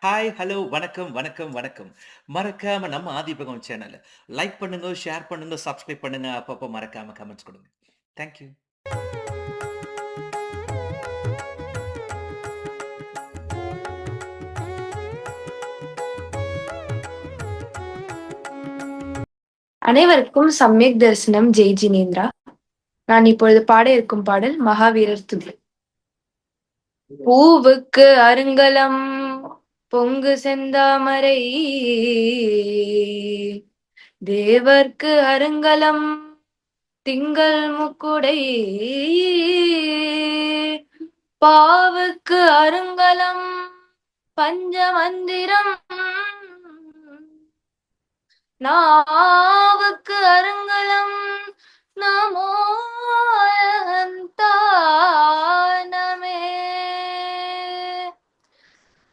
Hi, hello, வணக்கம், வணக்கம், வணக்கம். மறக்காம நம்ம ஆதிபகம் சேனல லைக் பண்ணுங்க, ஷேர் பண்ணுங்க, சப்ஸ்கிரைப் பண்ணுங்க. அப்பப்போ மறக்காம கமெண்ட்ஸ் குடுங்க. Thank you. அனைவருக்கும் சம்யக் தரிசனம். ஜெய் ஜினேந்திரா. நான் இப்பொழுது பாட இருக்கும் பாடல் மகாவீரர் துதி. பூவுக்கு அருங்கலம் பொங்கு செந்தாமரை, தேவர்க்கு அருங்கலம் திங்கள் முக்குடை, பாவுக்கு அருங்கலம் பஞ்சமந்திரம், நாவுக்கு அருங்கலம் நமோ அனந்தானமே.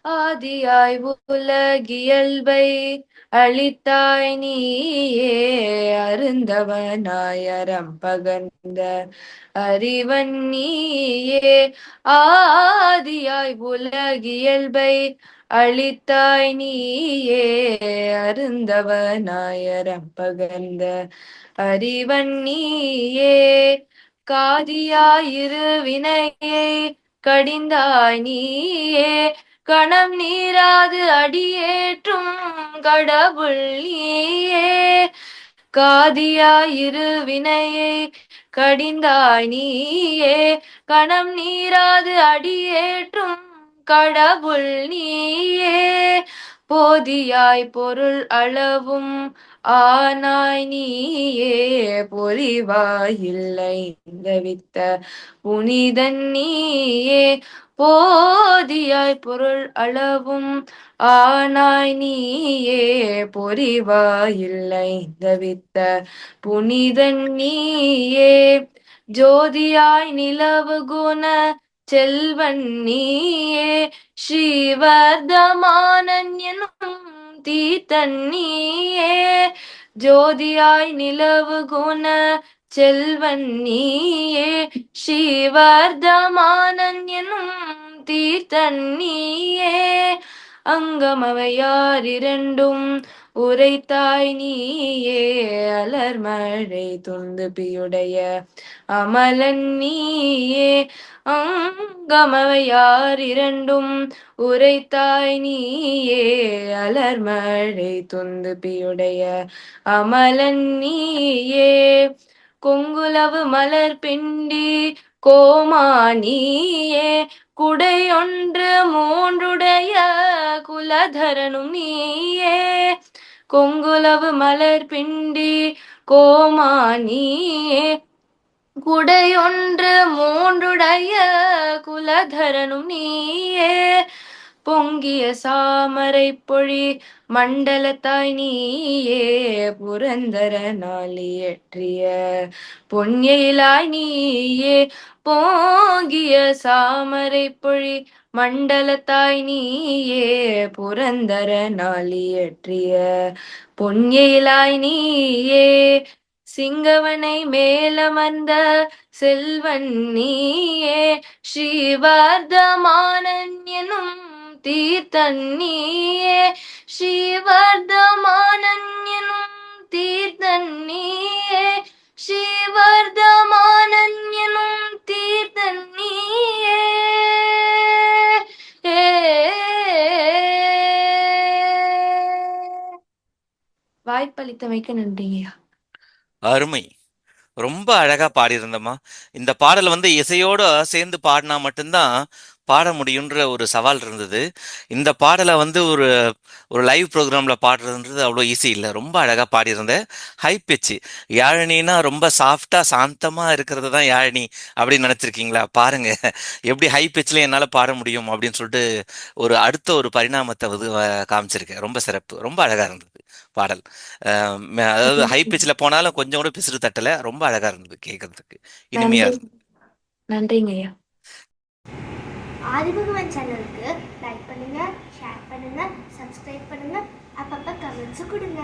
ஆதியாய் உலகியல்பை அளித்தாய் நீயே, அருந்தவனாய் அறம்பகர்ந்த அறிவன் நீயே. ஆதியாய் உலகியல்பை அளித்தாய் நீயே, அருந்தவனாய் அறம்பகர்ந்த அறிவன் நீயே. காதியாயிரு வினையை கடிந்தாய் நீயே, கணம் நீராது அடியேற்றும் கடவுள் நீயே. காதியாயிரு வினையை கடிந்தாய் நீயே, கணம் நீராது அடியேற்றும் கடவுள் நீயே. போதியாய் பொருள் அளவும் ஆனாய் நீயே, பொறிவாயில்லை இந்த வித்த புனிதன் நீயே. போதியாய் பொருள் அளவும் ஆனாய் நீயே, பொறிவாயில்லை இந்த வித்த புனிதன் நீயே. ஜோதியாய் நிலவு குண செல்வன் நீயே, ஸ்ரீவர்தமானன் எனும் தீர்த்தன் நீயே. ஜோதியாய் நிலவு குண செல்வன் நீயே, ஸ்ரீவர்தமானன் எனும் தீர்த்தன் நீயே. அங்கமவையார் இரண்டும் உரைத்தாய் நீயே, அலர்மழை துந்து பியுடைய அமலன் நீயே. அங்கமவையார் இரண்டும் உரைத்தாய் நீயே, அலர்மழை துந்து பியுடைய அமலன் நீயே. கொங்குலவு மலர் பிண்டி கோமானியே, குடையொன்று மூன்றுடைய குலதரனும் நீயே. கொங்குலவு மலர் பிண்டி கோமானியே, குடையொன்று மூன்றுடைய குலதரனும் நீயே. பொங்கிய சாமரை பொழி மண்டலத்தாய் நீயே, புரந்தர நாளியற்றிய பொன்னிலாய் நீயே. பொங்கிய சாமரை பொழி மண்டலத்தாய் நீயே, புரந்தர நாளியற்றிய பொன்னிலாய் நீயே. சிங்கவனை மேலமர்ந்த செல்வன் நீயே, ஸ்ரீவர்தமானன் எனும் தீர்த்தன் நீயே. ஸ்ரீவர்தமானன் எனும் தீர்த்தன் நீயே, ஸ்ரீவர்தமானன் எனும் தீர்த்தன் நீயே. வாய்ப்பளித்தமைக்கு நன்றிங்கய்யா. அருமை. ரொம்ப அழகா பாடியிருந்தம்மா. இந்த பாடல் இசையோட சேர்ந்து பாடினா மட்டும்தான் பாட முடியுன்ற ஒரு சவால் இருந்தது. இந்த பாடலை ஒரு ஒரு லைவ் ப்ரோக்ராம்ல பாடுறதுன்றது அவ்வளோ ஈஸி இல்லை. ரொம்ப அழகா பாடியிருந்த. ஹை பிச்சு. யாழினின்னா ரொம்ப சாஃப்டா சாந்தமா இருக்கிறது தான் யாழினி அப்படின்னு நினைச்சிருக்கீங்களா? பாருங்க எப்படி ஹை பிச்சில் என்னால் பாட முடியும் அப்படின்னு சொல்லிட்டு அடுத்த ஒரு பரிணாமத்தை காமிச்சிருக்கேன். ரொம்ப சிறப்பு. ரொம்ப அழகா இருந்தது பாடல். அதாவது ஹை பிச்சில் போனாலும் கொஞ்சம் கூட பிசுறு தட்டல. ரொம்ப அழகா இருந்தது, கேட்கறதுக்கு இனிமையா இருந்தது. நன்றிங்கய்யா. ஆதிபகவன் சேனலுக்கு லைக் பண்ணுங்க, ஷேர் பண்ணுங்க, சப்ஸ்கிரைப் பண்ணுங்க, அப்பப்போ கமெண்ட்ஸ் கொடுங்க.